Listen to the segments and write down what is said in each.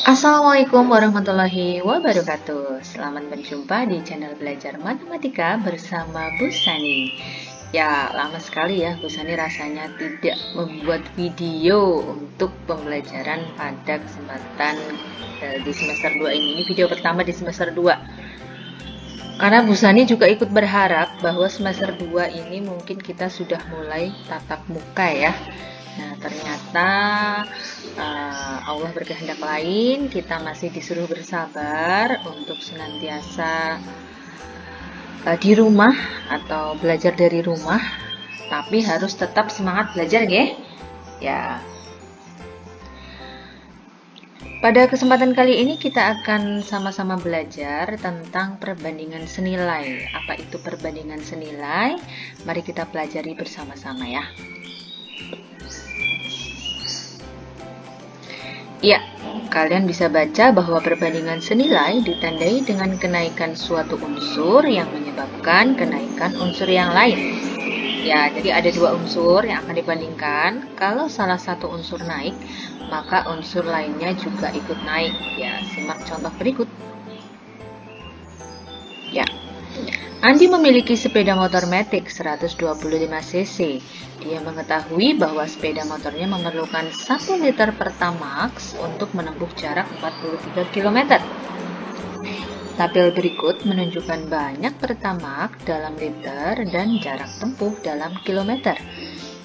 Assalamualaikum warahmatullahi wabarakatuh. Selamat berjumpa di channel Belajar Matematika bersama Bu Sani. Ya, lama sekali ya Bu Sani rasanya tidak membuat video untuk pembelajaran pada kesempatan di semester 2 ini. Ini video pertama di semester 2. Karena Bu Sani juga ikut berharap bahwa semester 2 ini mungkin kita sudah mulai tatap muka ya. Nah, ternyata Allah berkehendak lain, kita masih disuruh bersabar untuk senantiasa di rumah atau belajar dari rumah, tapi harus tetap semangat belajar ya. Pada kesempatan kali ini kita akan sama-sama belajar tentang perbandingan senilai. Apa itu perbandingan senilai? Mari kita pelajari bersama-sama ya. Ya, kalian bisa baca bahwa perbandingan senilai ditandai dengan kenaikan suatu unsur yang menyebabkan kenaikan unsur yang lain. Ya, jadi ada dua unsur yang akan dibandingkan. Kalau salah satu unsur naik, maka unsur lainnya juga ikut naik. Ya, simak contoh berikut. Ya, Andi memiliki sepeda motor Matic 125 cc. Dia mengetahui bahwa sepeda motornya memerlukan 1 liter Pertamax untuk menempuh jarak 43 km. Tabel berikut menunjukkan banyak Pertamax dalam liter dan jarak tempuh dalam kilometer.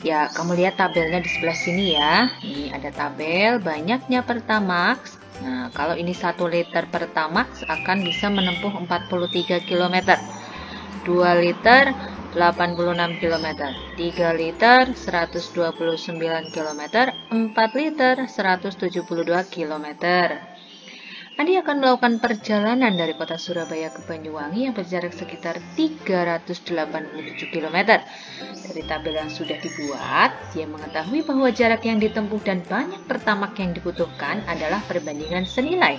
Ya, kamu lihat tabelnya di sebelah sini ya. Ini ada tabel banyaknya Pertamax. Nah, kalau ini 1 liter Pertamax akan bisa menempuh 43 km. 2 liter 86 km, 3 liter 129 km, 4 liter 172 km. Andi akan melakukan perjalanan dari kota Surabaya ke Banyuwangi yang berjarak sekitar 387 km. Dari tabel yang sudah dibuat, dia mengetahui bahwa jarak yang ditempuh dan banyak Pertamax yang dibutuhkan adalah perbandingan senilai.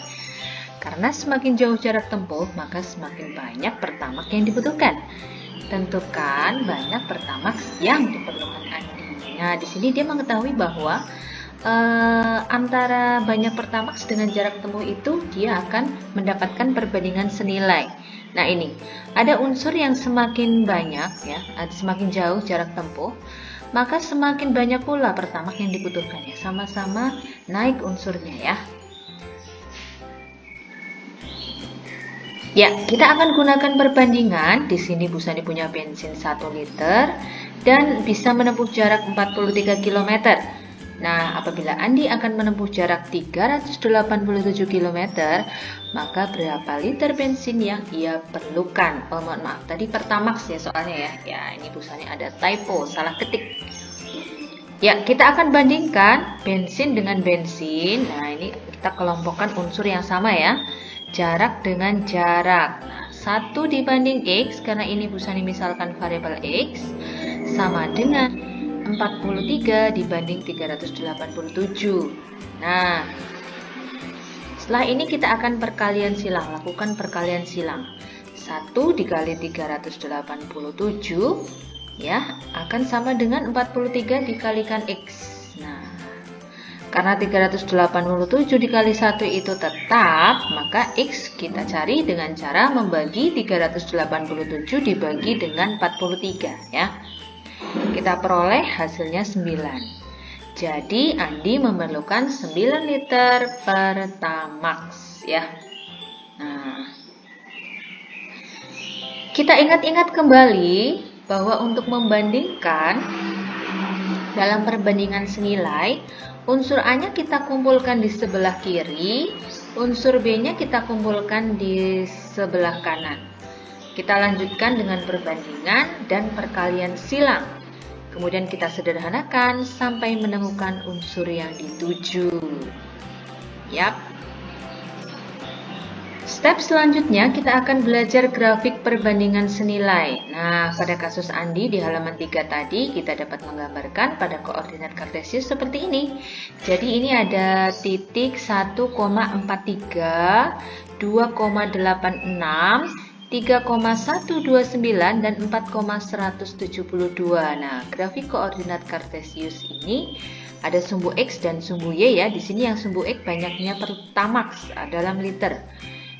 Karena semakin jauh jarak tempuh, maka semakin banyak Pertamax yang dibutuhkan. Tentukan banyak Pertamax yang diperlukan Andi. Nah, di sini dia mengetahui bahwa antara banyak Pertamax dengan jarak tempuh itu dia akan mendapatkan perbandingan senilai. Nah, ini ada unsur yang semakin banyak ya, semakin jauh jarak tempuh, maka semakin banyak pula Pertamax yang dibutuhkan ya, sama-sama naik unsurnya ya. Ya, kita akan gunakan perbandingan. Di sini Bu Sani punya bensin 1 liter dan bisa menempuh jarak 43 km. Nah, apabila Andi akan menempuh jarak 387 km, maka berapa liter bensin yang ia perlukan? Oh, mohon maaf, tadi Pertamax ya soalnya ya. Ya, ini Bu Sani ada typo, salah ketik. Ya, kita akan bandingkan bensin dengan bensin. Nah, ini kita kelompokkan unsur yang sama ya. Jarak dengan jarak. 1 dibanding X, karena ini Bu Sani misalkan variabel X, sama dengan 43 dibanding 387. Nah, setelah ini kita akan perkalian silang, lakukan perkalian silang. 1 dikali 387 ya, akan sama dengan 43 dikalikan X. Nah, karena 387 dikali 1 itu tetap, maka X kita cari dengan cara membagi 387 dibagi dengan 43 ya. Kita peroleh hasilnya 9. Jadi Andi memerlukan 9 liter Pertamax ya. Nah, kita ingat-ingat kembali bahwa untuk membandingkan dalam perbandingan senilai, unsur A-nya kita kumpulkan di sebelah kiri, unsur B-nya kita kumpulkan di sebelah kanan. Kita lanjutkan dengan perbandingan dan perkalian silang. Kemudian kita sederhanakan sampai menemukan unsur yang dituju. Yap. Step selanjutnya kita akan belajar grafik perbandingan senilai. Nah, pada kasus Andi di halaman 3 tadi kita dapat menggambarkan pada koordinat kartesius seperti ini. Jadi ini ada titik 1,43, 2,86, 3,129 dan 4,172. Nah, grafik koordinat kartesius ini Ada sumbu X dan sumbu Y ya. Di sini yang sumbu X banyaknya pertamax dalam liter.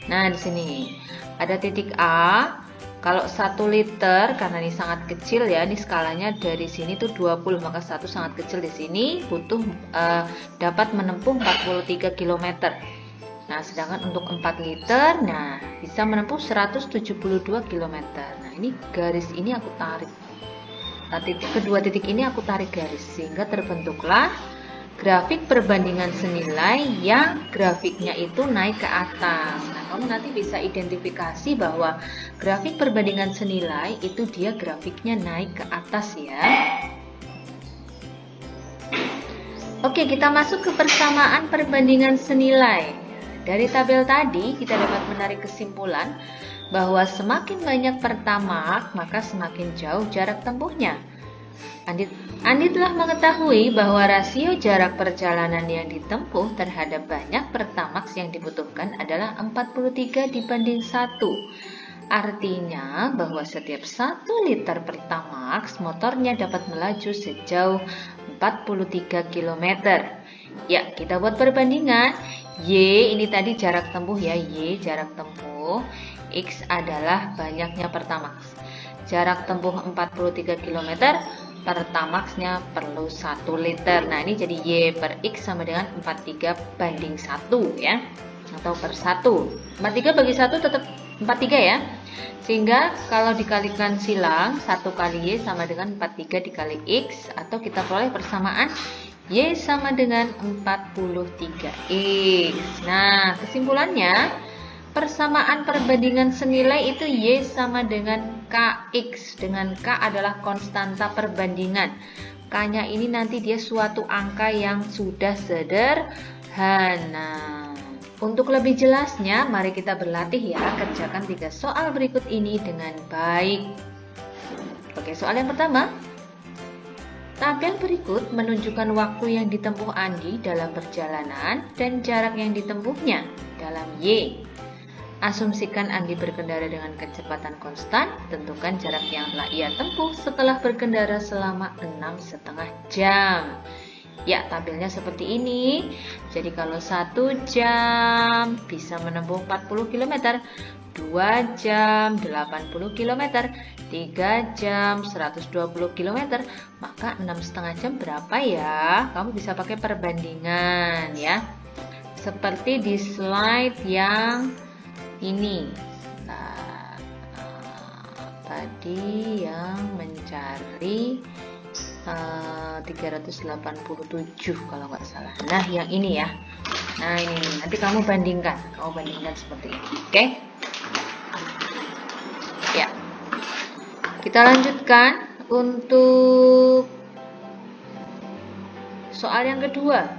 Nah, di sini ada titik A. Kalau 1 liter, karena ini sangat kecil ya, ini skalanya dari sini tuh 20, maka 1 sangat kecil di sini butuh dapat menempuh 43 km. Nah, sedangkan untuk 4 liter, nah bisa menempuh 172 km. Nah, ini garis ini aku tarik. Nah, kedua titik ini aku tarik garis sehingga terbentuklah grafik perbandingan senilai yang grafiknya itu naik ke atas. Nah, kamu nanti bisa identifikasi bahwa grafik perbandingan senilai itu dia grafiknya naik ke atas ya. Oke, kita masuk ke persamaan perbandingan senilai. Dari tabel tadi kita dapat menarik kesimpulan bahwa semakin banyak pertamax maka semakin jauh jarak tempuhnya. Andi telah mengetahui bahwa rasio jarak perjalanan yang ditempuh terhadap banyak pertamax yang dibutuhkan adalah 43 dibanding 1. Artinya bahwa setiap 1 liter pertamax motornya dapat melaju sejauh 43 km. Ya, kita buat perbandingan. Y ini tadi jarak tempuh ya, Y jarak tempuh, X adalah banyaknya pertamax. Jarak tempuh 43 km, pertamaxnya perlu 1 liter. Nah, ini jadi Y per X sama dengan 43 banding 1 ya, atau per 1. 43 bagi 1 tetap 43 ya. Sehingga kalau dikalikan silang, 1 kali Y sama dengan 43 dikali X, atau kita peroleh persamaan Y sama dengan 43X. Nah, kesimpulannya persamaan perbandingan senilai itu Y sama dengan KX. Dengan K adalah konstanta perbandingan. K-nya ini nanti dia suatu angka yang sudah sederhana. Untuk lebih jelasnya, mari kita berlatih ya. Kerjakan 3 soal berikut ini dengan baik. Oke, soal yang pertama. Tabel berikut menunjukkan waktu yang ditempuh Andi dalam perjalanan dan jarak yang ditempuhnya dalam Y. Asumsikan Andi berkendara dengan kecepatan konstan, tentukan jarak yang telah ia tempuh setelah berkendara selama 6,5 jam. Ya, tabelnya seperti ini. Jadi kalau 1 jam bisa menempuh 40 km, 2 jam 80 km, 3 jam 120 km, maka 6,5 jam berapa ya? Kamu bisa pakai perbandingan ya. Seperti di slide yang ini. Nah, tadi yang mencari 387 kalau nggak salah. Nah, yang ini ya. Nah, ini nanti kamu bandingkan seperti ini. Oke? Ya. Kita lanjutkan untuk soal yang kedua.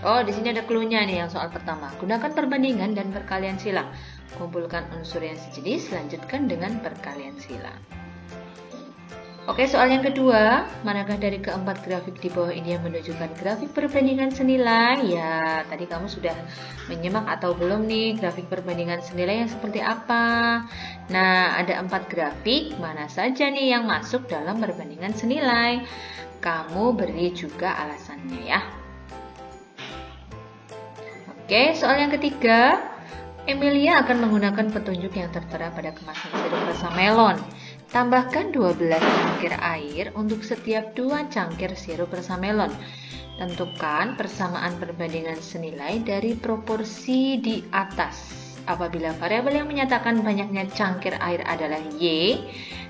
Oh, di sini ada clue-nya nih yang soal pertama. Gunakan perbandingan dan perkalian silang. Kumpulkan unsur yang sejenis, lanjutkan dengan perkalian silang. Oke, soal yang kedua. Manakah dari keempat grafik di bawah ini yang menunjukkan grafik perbandingan senilai? Ya, tadi kamu sudah menyimak atau belum nih grafik perbandingan senilai yang seperti apa? Nah, ada 4 grafik. Mana saja nih yang masuk dalam perbandingan senilai? Kamu beri juga alasannya ya. Oke, soal yang ketiga. Emilia akan menggunakan petunjuk yang tertera pada kemasan sirup rasa melon. Tambahkan 12 cangkir air untuk setiap 2 cangkir sirup rasa melon. Tentukan persamaan perbandingan senilai dari proporsi di atas. Apabila variabel yang menyatakan banyaknya cangkir air adalah Y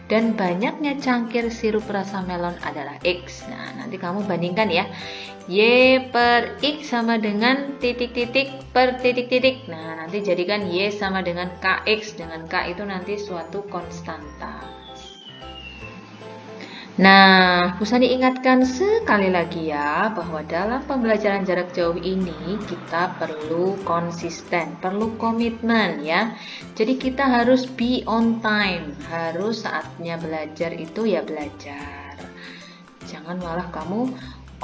dan banyaknya cangkir sirup rasa melon adalah X. Nah, nanti kamu bandingkan ya. Y per X sama dengan titik-titik per titik-titik. Nah, nanti jadikan Y sama dengan KX. Dengan K itu nanti suatu konstanta. Nah, bisa diingatkan sekali lagi ya, bahwa dalam pembelajaran jarak jauh ini kita perlu konsisten, perlu komitmen ya. Jadi kita harus be on time, harus saatnya belajar itu ya belajar. Jangan malah kamu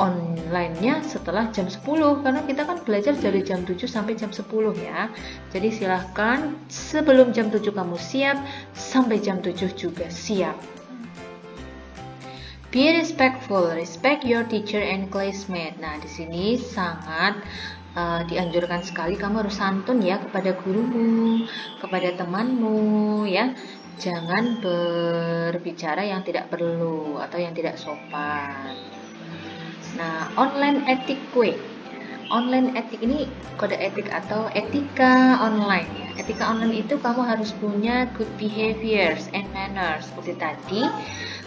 online-nya setelah jam 10, karena kita kan belajar dari jam 7 sampai jam 10 ya. Jadi silahkan sebelum jam 7 kamu siap, sampai jam 7 juga siap. Be respectful, respect your teacher and classmate. Nah, di sini sangat dianjurkan sekali kamu harus santun ya kepada gurumu, kepada temanmu ya. Jangan berbicara yang tidak perlu atau yang tidak sopan. Nah, online etiquette. Online etik ini kode etik atau etika online ya. Etika online itu kamu harus punya good behaviors and manners. Seperti tadi,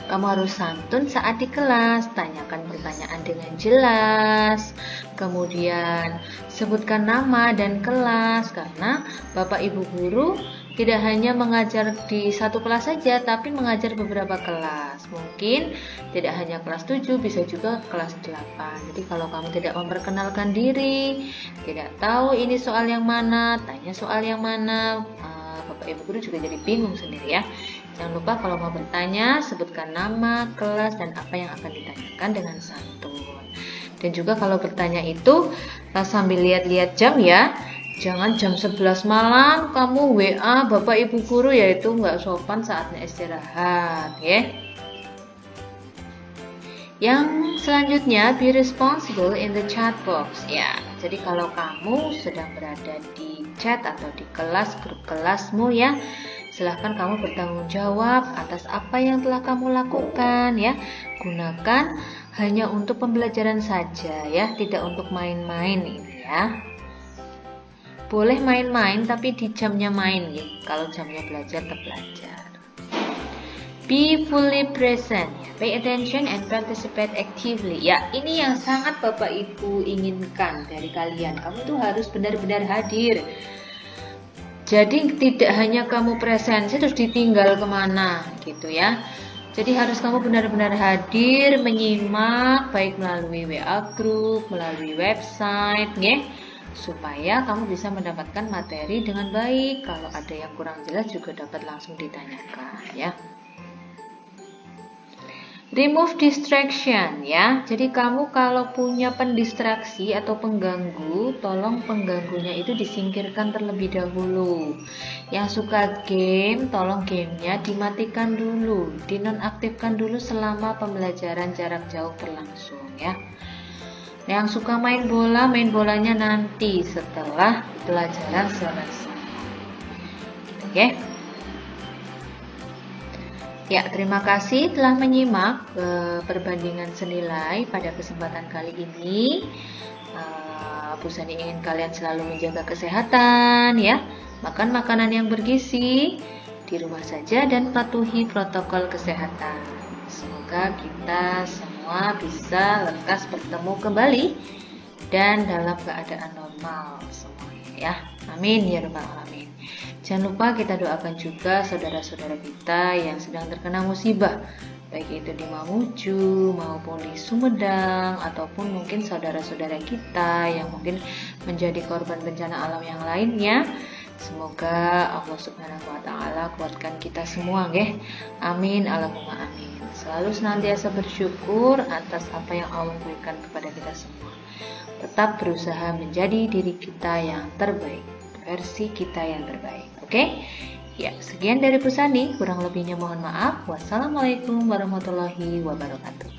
kamu harus santun saat di kelas, tanyakan pertanyaan dengan jelas, kemudian sebutkan nama dan kelas, karena Bapak Ibu guru tidak hanya mengajar di satu kelas saja, tapi mengajar beberapa kelas. Mungkin tidak hanya kelas 7, bisa juga kelas 8. Jadi kalau kamu tidak memperkenalkan diri, tidak tahu ini soal yang mana, tanya soal yang mana, Bapak Ibu guru juga jadi bingung sendiri ya. Jangan lupa kalau mau bertanya, sebutkan nama, kelas, dan apa yang akan ditanyakan dengan santun. Dan juga kalau bertanya itu sambil lihat-lihat jam ya. Jangan jam 11 malam kamu WA Bapak Ibu guru, yaitu nggak sopan, saatnya istirahat ya. Yang selanjutnya, be responsible in the chat box ya. Jadi kalau kamu sedang berada di chat atau di kelas, grup kelasmu ya, silahkan kamu bertanggung jawab atas apa yang telah kamu lakukan ya. Gunakan hanya untuk pembelajaran saja ya, tidak untuk main-main ini ya. Boleh main-main tapi di jamnya main ya. Kalau jamnya belajar, tetap belajar. Be fully present ya. Pay attention and participate actively. Ya, ini yang sangat Bapak Ibu inginkan dari kalian. Kamu tuh harus benar-benar hadir. Jadi tidak hanya kamu presensi terus ditinggal kemana gitu ya. Jadi harus kamu benar-benar hadir, menyimak baik melalui WA group, melalui website ya, supaya kamu bisa mendapatkan materi dengan baik. Kalau ada yang kurang jelas juga dapat langsung ditanyakan ya. Remove distraction ya. Jadi kamu kalau punya pendistraksi atau pengganggu, tolong pengganggunya itu disingkirkan terlebih dahulu. Yang suka game, tolong gamenya dimatikan dulu, dinonaktifkan dulu selama pembelajaran jarak jauh berlangsung ya. Yang suka main bola, main bolanya nanti setelah pelajaran selesai. Oke. Ya, terima kasih telah menyimak perbandingan senilai pada kesempatan kali ini. Bu Sani ingin kalian selalu menjaga kesehatan ya, makan makanan yang bergizi, di rumah saja dan patuhi protokol kesehatan. Semoga kita semua bisa lekas bertemu kembali dan dalam keadaan normal semuanya ya. Amin ya rabbal alamin. Jangan lupa kita doakan juga saudara-saudara kita yang sedang terkena musibah, baik itu di Mamuju maupun di Sumedang, ataupun mungkin saudara-saudara kita yang mungkin menjadi korban bencana alam yang lainnya. Semoga Allah Subhanahu wa Ta'ala kuatkan kita semua, nggih. Amin, Allahumma amin. Selalu senantiasa bersyukur atas apa yang Allah berikan kepada kita semua. Tetap berusaha menjadi diri kita yang terbaik, versi kita yang terbaik. Oke? Ya, sekian dari Bu Sani, kurang lebihnya mohon maaf. Wassalamualaikum warahmatullahi wabarakatuh.